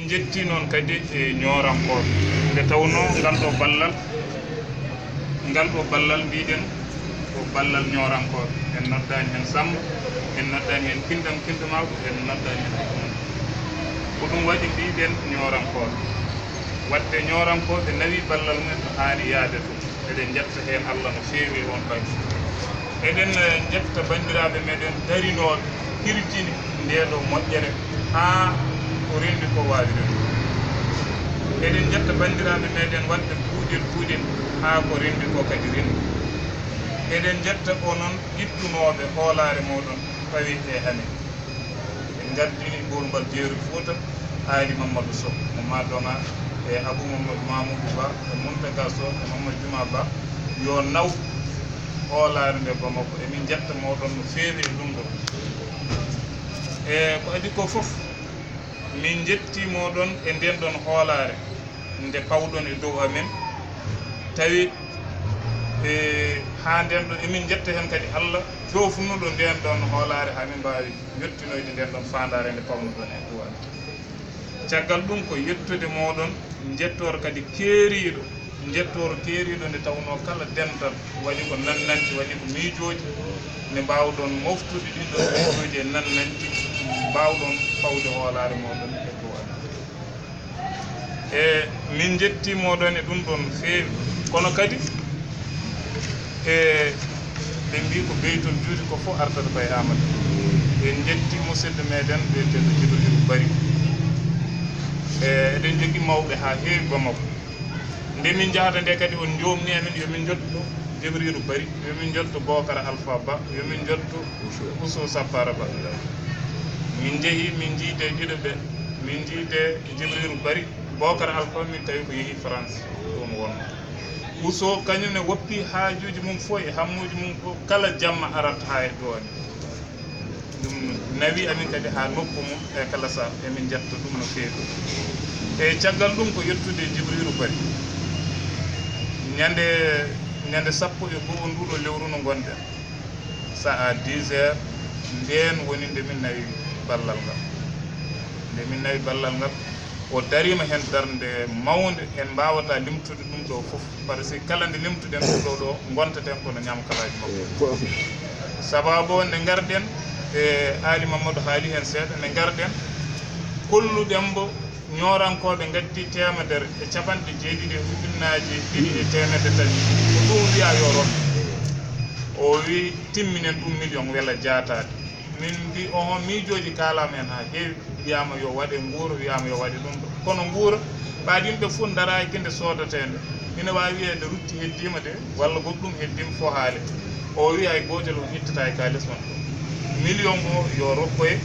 jetti noon kadi e ñorankoɓe nde tawno ngal ɗo ballal mbiɗen ko ballal ñorankoɓe en noddani hen Samba en noddani hen Kindamako en noddani hen ko ɗum waɗi mbiɗen ñorankoɓe wadde ñorankoɓe nawi ballal mumen to haani yaade to eɗen jetta hen Allah no feewi on banggue eɗen jetta bandiraɓe meɗen darinoɓe hirjini ndeɗo moƴƴere ha ko rendi ko wawi rendu eɗen jetta bandiraɓe meɗen wadde kuuɗel ha ko rendi ko kadi rendi eɗen jetta ko noon ittunoɓe hoolare moɗon fawi e amen en gardini ɓolmbal jeeru Fouta Ali Mamadou Sow mo madoma e Abou Mamadou Mamoudou Ba e Mountaga Sow e Mamadou Juma Ba yo naw hoolare nde Bamako emin jetta moɗon no feewi e ɗum ɗo e ko adi ko foof min jetti moɗon e nden ɗon hoolare nde pawɗon e dow amen tawi ha nden ɗon emin jetta hen kadi Allah jofnuɗo nden ɗon hoolare hamin mbawi yettinoyde nden ɗon fandare nde pawnuɗon e dow amen caggal ɗum ko yettude moɗon jettoro kadi keeriɗo nde tawno kala dental waɗi ko nannanti waɗi ko miijoji ne mbawɗon moftude ɗiɗo miijoji e nannanti mbawɗon fawde hoolare moɗon e dow amen e min jetti moɗon e ɗum ɗon feewi kono kadi e ɓe mbi ko beytol juuti ko fof ardata koye Amadou en jetti musidɗo meɗen ɓeeteɗo Djibril Bari eɗen jogui mawɓe ha heewi Bamako nde min jahata nde kadi on jomni amen yomin jotto Djibril Bari yomin jotto Bocara Alpha Ba yomin jotto Ousso Sappara Ba min jeehi min jiide ɗiɗo ɓe min jiide Djibril Bari Bocara Alpha min tawi ko yeehi France ɗum wonno Ousso kañumne woppi haajuji mum fof e hammuji mum fof kala jamma arata ha e doone ɗum nawi amin kadi ha nokku mum e kala saaha emin jetta ɗum no feewi e caggal ɗum ko yettude Djibril Bari ñande sappo e goo nduɗo lewru no gonɗen saa 10 heures nden woni nde min nawi ballal ngal o darima hen darde mawde en mbawata limtude ɗum ɗo foof par ce que kala nde limtuɗen ɗum ɗo gontaten kono ñamkalaji makko sababu nde garɗen e Ali Mamadou haali hen seeɗa nde garɗen kolluɗenmo ñorankoɓe gaddi temedere e capanɗe jeeɗiɗi ujunnaji ɗiɗi e temedde tati ko ɗum wiya yo rokke o wi timminen ɗum million wela jatade min mbi on miijoji kalama hen ha heewi wiyama yo waɗe guura wiyama yo waɗe ɗum ɗo kono guura ɓaade yimɓe fof daraki nde sodatede ina wawi wiyede rutti heddima de walla goɗɗum heddima fo haale o wi hay gotel on ittata e kalis man million o yo rokkoye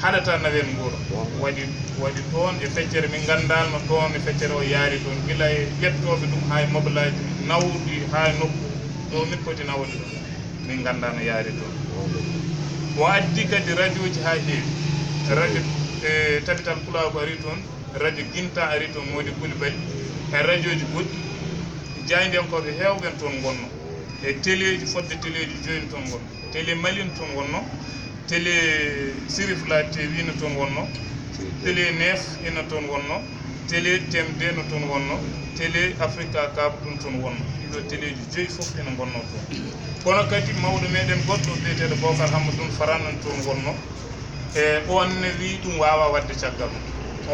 haɗata nawen guura waɗi toon e feccere min gandalno toon e feccere o yaari toon gila e ƴettoɓe ɗum ha e mobilaji nawɗi ha e nokku ɗo min poti nawde ɗum min ganda no yaari toon o addi kadi radio ji ha heewi radio tabital Pulaw ari toon radio Ginta ari toon Mody Coulibaly e radio ji goɗɗi jaydenkoɓe hewɓen toon gonno e téléji fodde téléji joyni toon gonno télé Maline toon wonno télé Sirif La TV no toon wonno télé Nef ina toon wonno télé TMD no toon wonno télé Africa Cable ɗum toon wonno ɗiɗo téléji joyi fof ina gonno toon kono kadi mawɗo meɗen goɗɗo biyeteɗo Bocar Hammadou Faran nan toon wonno e on ne wi ɗum wawa wadde caggal mum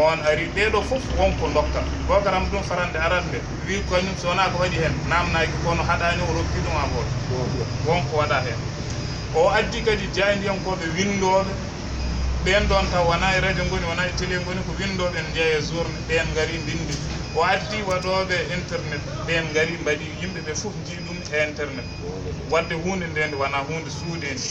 on ari ɓeɗo fof wonko dokka Bocar Hammadou Farande arande wi kañum so wona ko waɗi hen namnaki kono haɗani o rokki ɗum a goto wonko waɗa hen o addi kadi jaydiyankoɓe windoɓe ɓen ɗon taw wona e radio goni wona e télé goni ko windoɓe en jeeye journée ɓen gari bindi o addi waɗoɓe internet ɓen gari mbaɗi yimɓeɓe fof jii ɗum e internet wadde hunde nde wona hunde suudede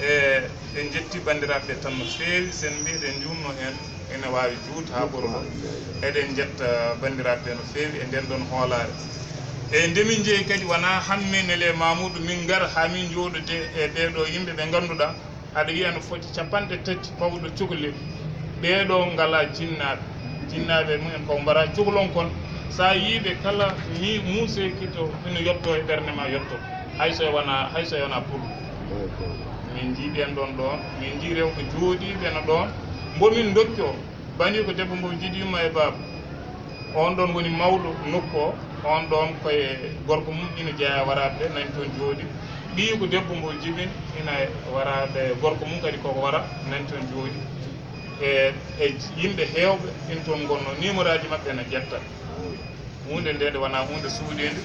en jetti bandiraɓe tan no feewi sen mbiɗen jumno hen ene wawi juut ha ɓuura ɗo eɗen jetta bandiraɓe no feewi e nden ɗon hoolare e ndemin jeeyi kadi wona hamminele Mamoudou min gara ha min jooɗode e ɓeɗo yimɓe ɓe ganduɗa aɗa wiya no foti capanɗe tati pawɗo cukalel ɓeɗo ngala jinnaɓe mumen ko mbara cukalon kon sa yiiɓe kala muuse kito ina yetto e ɓernde ma yetto hayso wona pour min jiiɗen ɗon min jii rewɓe jooɗiɓe no ɗon mbomin dokki o bañi ko debbo mbo jiɗima e baaba on ɗon woni mawɗo nokku o on ɗon koye gorko mum ina jeeya waraɓe nani toon jooɗi ɓii ko debbo mbo jibini ina waraɓe gorko mum kadi koko wara nani toon jooɗi e yimɓe heewɓe ina toon gonno numéro aji maɓɓe ne ƴetta hunde nde nde wona hunde suuɗede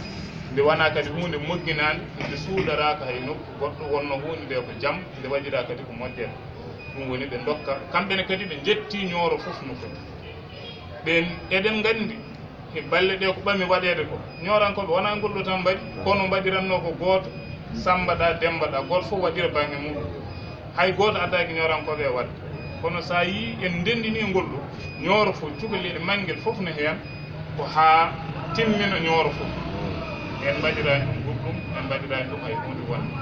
nde wona kadi hunde mogginade nde suuɗaraka hay nokku goɗɗo wonno hunde nde ko jaam nde waɗira kadi ko moƴƴere ɗum woni ɓe dokka kamɓene kadi ɓe jetti ñooro fof no foti ɓen eɗen gandi e balle ɗe ko ɓami waɗede ko ñorankoɓe wona ngolɗo tan mbaɗi kono mbaɗiranno ko gooto Samba ɗa Demba ɗa goto fof waɗira banggue mum hay goto addaki ñorankoɓe e wadde kono sa yi en ndendini ngolɗo ñooro fof cukalel manguel fof ne hen ko ha timmina ñooro fof en mbaɗirani ɗum goɗɗum en mbaɗirani ɗum hay hunde wonde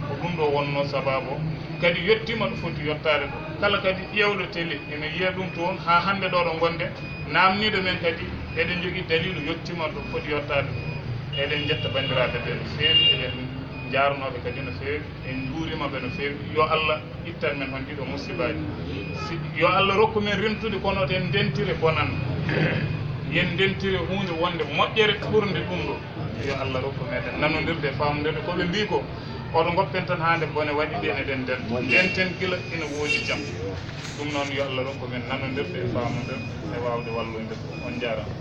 ko ɗum ɗo wonno sababu kadi yettima ɗo foti yettade ɗo kala kadi ƴewɗo télé ene yiya ɗum toon ha hande ɗo ɗo gonɗen namniɗo men kadi eɗen jogui dalilu yettima ɗo foti yettade ɗo eɗen jetta bandiraɓe ɓe no fewi eɗen jarnoɓe kadi no fewi en juurimaɓe no fewi yo Allah ittan men hon ɗiɗo musibaji yo Allah rokku men remtude kono en ndentire bonan yen ndentire hunde wonde moƴƴere ɓurde ɗum ɗo yo Allah rokku meɗen nanodirde e famodirde koɓe mbi ko oto goppen tan hande bone waɗi ɗen eɗen ndenten gila ina woodi jaam ɗum noon yo Allah rokku men nanodirde e famodirde e wawde wallodirde on jarama